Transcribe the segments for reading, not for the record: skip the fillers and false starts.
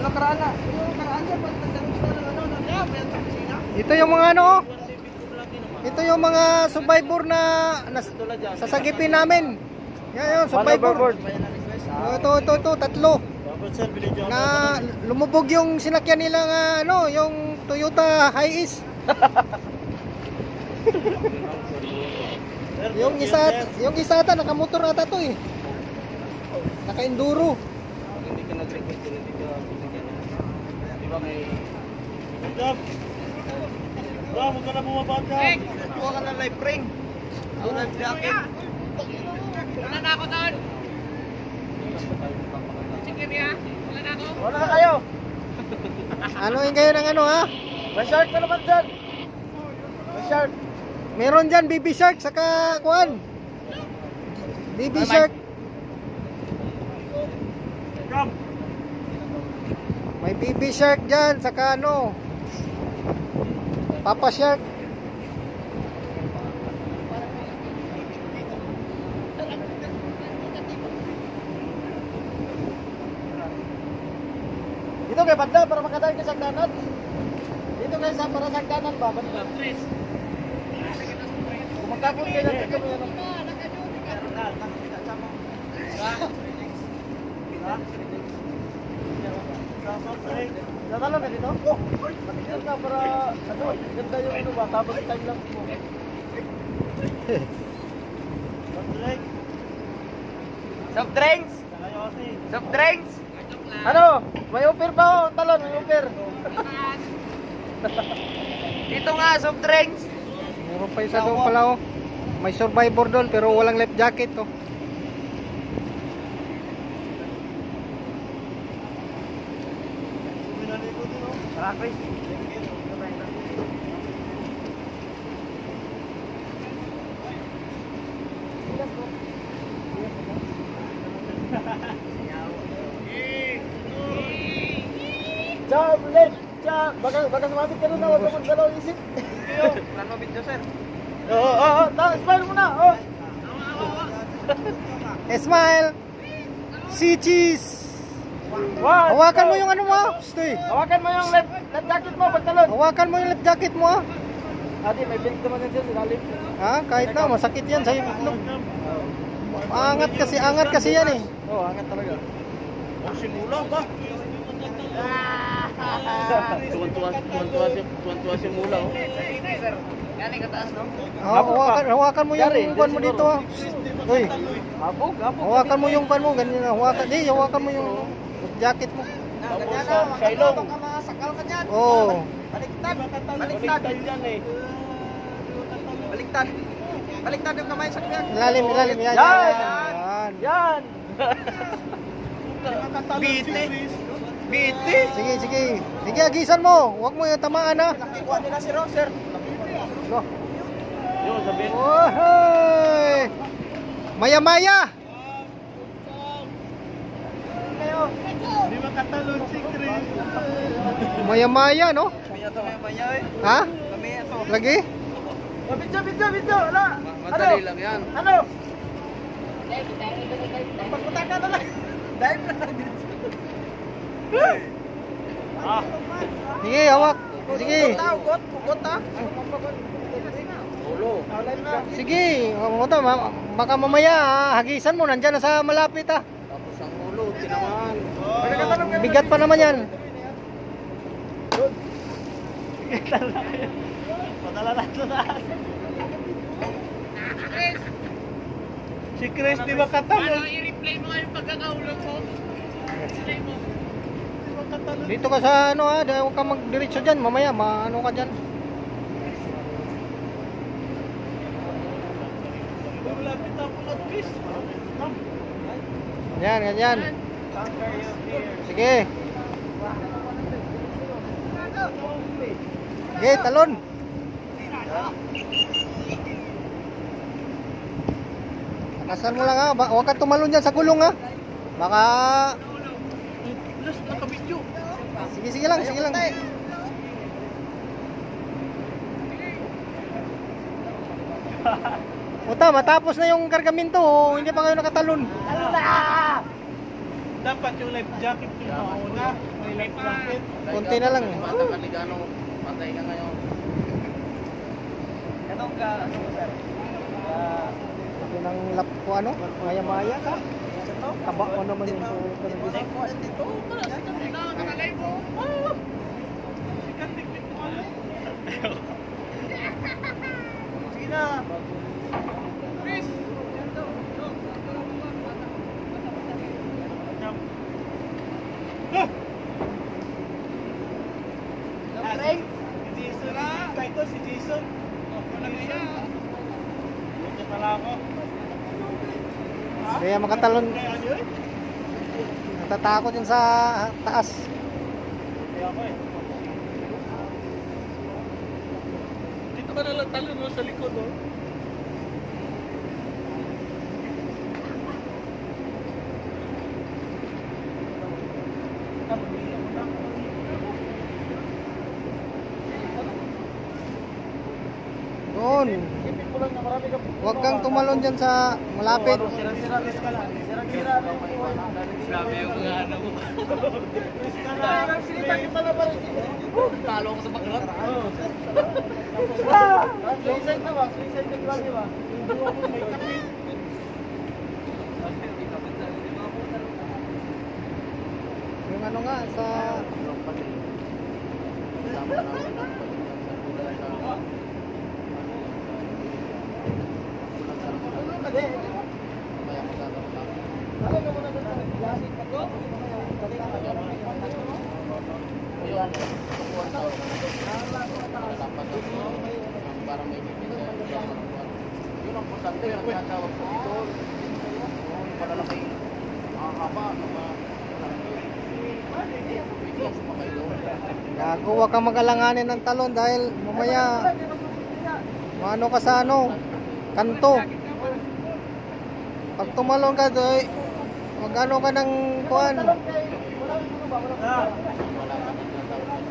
nakaraan na. Yung nakaraan dyan, pagtandang gusto ng ano, may kusina. Ito yung mga ano, ito yung mga survivor na sasagipin namin. Yan, survivor. Ito, tatlo. Na lumubog yung sinakyan nilang ano, yung Toyota Hiace. yung isa ata nakamotor ata to eh. Naka-enduro. Hindi ka nag-request, hindi ka binigyan. Di ba may... Huwag ka na bumabag ka. Kuha ka ng life ring. Yung life jacket. Wala na ako doon. Sige niya. Wala na ako. Wala na kayo. Anoin kayo ng ano ha? May shark ka naman dyan. May shark. Meron dyan baby shark saka kuan. Baby shark. May baby shark dyan saka ano, Papa shark. Dito kay banda para makadaan ka sa kanan. Dito kay sa para sa kanan ba? Banda. Please. Kumakapon kayo na dito. Natalo na dito? Oh! Matigil ka para ano, ganda yung ano ba? Tapos time lang mo. Soft drinks? Soft drinks? Ano? May offer ba o? Talon, may offer. Dito nga, soft drinks. Meron pa isa doon pala oh. May survivor doon pero walang life jacket oh. Rakris. Jablet! Baka sumabit ka doon na, huwag ka magdalaw isip. Plano video, sir. Oo, smile mo na. Smile. Si cheese. Hawakan mo yung ano mo. Stoy. Hawakan mo yung left jacket mo, pagtalon. Hawakan mo yung left jacket mo. Adi, may belt naman yan sa lalim. Ha, kahit na masakit yan sa itlog. Angat kasi yan eh. Oo, angat talaga. Oh, simula ba? Tuwan-tuwa si mula, oh. Yan ay kataas, no? Hawakan mo yung pan mo dito. Uy. Abog. Hawakan mo yung pan mo, ganyan na. Hawakan mo yung jacket mo. Ganyan na, makailong. Sakal ka dyan. Oo. Baliktad dyan eh. Baliktad yung kamay sa kanya. Ilalim. Yan. Biti. Sige, agisan mo. Huwag mo yung tamaan ha. Nakikuha nila si Roser. Yo, sabihin. Ohoy! Maya-maya! Hindi makatalon si Chris. Maya-maya, no? Maya eh. Ha? Maya to. Lagi? Video. Ala. Madali lang yan. Ano? Pagpunta ka na lang. Dive na lang dito. Sige, hawak. Sige. Ugot ha. Ulo. Sige, baka mamaya hagisan mo, nandyan na sa malapit ha. Tapos ang ulo, tinaman. Bigat pa naman yan. Padala na ito na. Si Chris, di ba katalon? I-replay mo nga yung pagkakaulog mo. I-replay mo. Dito ka sa ano ha, huwag ka magdiretso dyan, mamaya maano ka dyan. Yan, ganyan. Sige. Sige, talon. Takasan mo lang ha, huwag ka tumalon dyan sa gulong ha. Baka... Sige lang. Uta, matapos na yung kargamento, hindi pa kayo nakatalon. Talon na! Dapat yung life jacket yung mauna. May life jacket. Konti na lang. Bata Kaligano, patay ka ngayon. Anong ka, ano sir? Ito ng lap ko ano? Maya-maya ka. Taba ko naman yung tulog ko ng Ito, ito. Wala, sikat din na. Nakalay mo. Sikat tiktik mo alam. Sige na. Chris. Si Jason. Kahit to si Jason. Walang isa. Buti pala ako. Kaya makatalon. Kaya ano yun? Natatakot yun sa taas. Kaya ako eh. Dito ka nalang talon mo sa likod oh. Doon. Isipin mo lang na marami ka. Huwag kang tumalon dyan sa malapit. Sirang-sira ka lang. Sirang-sira lang. Grabe yung mga ano mo. Silipan kita na pala. Talo ko sa baklat. Suicide na ba? Suicide na ba? Di ba? May kapit. Yung ano nga sa Alam mo na doon sa klasik pag Parang may bibigay. Yun ang importante yung tinatawag ko dito. Yung palalaki, haba, biglang sumakay doon. gago, huwag kang mag-alanganin ng talon dahil mamaya maano ka sa ano, kanto. Pag tumalon ka doy, wag ano ka ng kuan. Wala ka na tinatawag.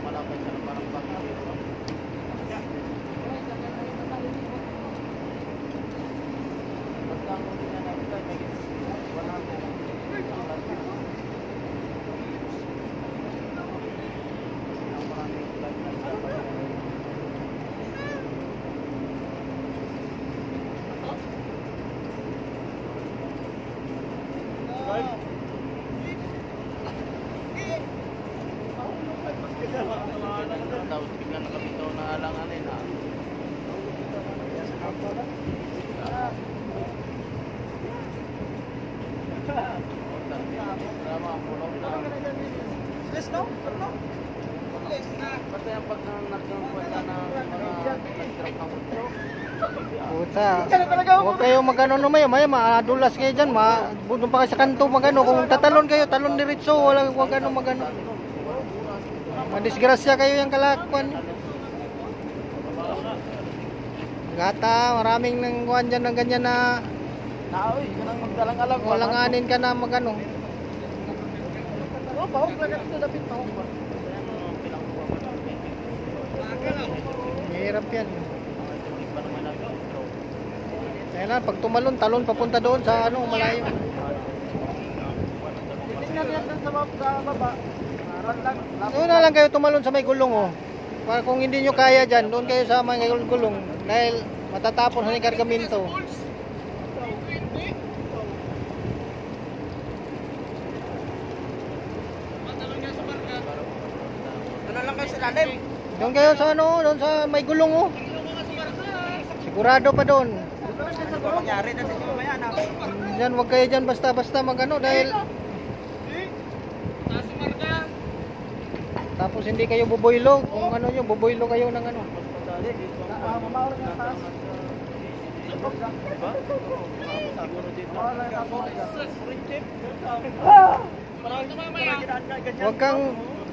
Malapit siya na parang pag-ibig. Pagkakot niya natin tayo, may 100. Tapos biglang nakabitaw na alang-alin ha. Tama, pulong na. Stress no? Ano? Basta yung pag nagkwenta ng mga nag-drop ng utro. Puta. Huwag kayo magano no maya maadulas kayo diyan, doon pa kayo sa kanto magano. Kung tatalon kayo, talon diretso, wala wag ano magano. Madisgrasya kayo yung kalakuan. Gata, maraming nang kuan diyan ng ganyan na Naoy, kanang magdalang-alang. walanganin ka na magano. Oh, pahok lang ito dapat pahok ba? Mahirap yan. Kaya lang, pag tumalon, talon papunta doon sa ano, malayo. Titingnan natin sa baba. Naran lang. Doon na lang kayo tumalon sa may gulong oh. Para kung hindi nyo kaya dyan, doon kayo sa may gulong. Dahil matatapon sa kargamento. Ano lang kayo sa lalim? Doon kayo sa ano, doon sa may gulong oh. Sigurado pa doon. Ano ba mangyari natin yung mamaya na? Diyan, wag kayo dyan basta-basta magano dahil tapos hindi kayo buboylo. Kung ano nyo, buboylo kayo ng ano. Mamawala ng taas.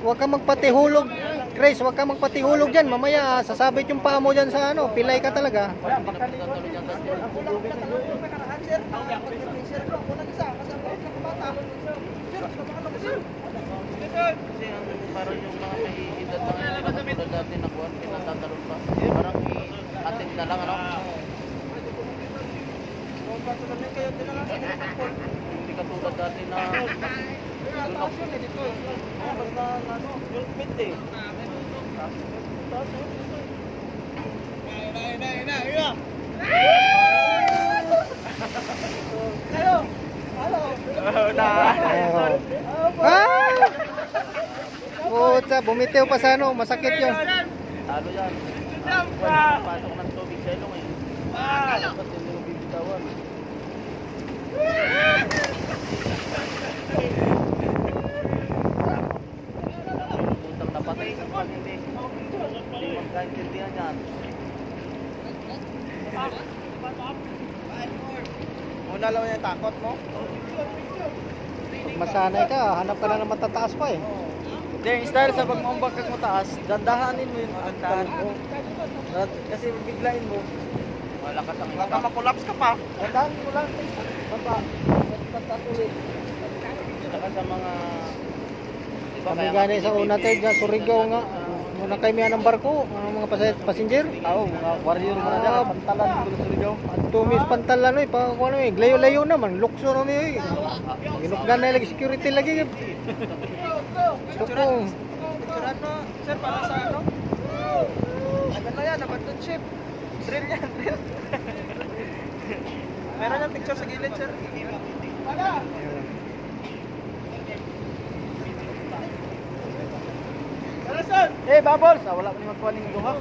Wag kang magpatihulog. Chris, wag kang magpatihulog diyan. Mamaya sasabit yung paa mo diyan sa ano, pilay ka talaga. Kasi parang yung mga may edad na ngayon, nakatulad dati na kuwan, pinatatalon pa. Parang i-attend na lang, ano? magkakasabi kayo din na nga sa Liverpool. Hindi katulad dati na Taas yun eh, dito eh. Basta ano, yung pit eh. Taas yun. Hello! Hello! Ah! Puta, bumitiw pa sa ano, masakit yun. talo yan. Pasok ng tubig sa ilong eh. Dapat hindi mo bibitawan. Utang na patay pag hindi magkaintindihan yan. Muna lang yung takot mo. Pag masanay ka, hanap ka na ng matataas pa eh. Hindi, yung style sa pag-umbak kang mataas, dandahanin mo yung pagkantahan mo. Kasi biglain mo, Malakas ang baka makulaps ka pa. Dandahanin mo lang. Baba, basta ulit. Saka sa mga Kami gani sa una tayo, dyan, Surigao nga. Muna kayo miyan ng barko, ang mga passenger. Oo, mga warrior mo na dyan, pantalan mo sa Surigao. At tumis pantalan eh, pa ano eh, layo-layo naman, lukso na eh. Ginukdan na lagi security lagi. Sukong. Picturean mo, sir, para sa ano? Ano na yan, abandoned ship. Drill yan, drill. Meron yung picture sa gilid, sir. Eh, Bubbles! Wala pa ni magkuha ng duha.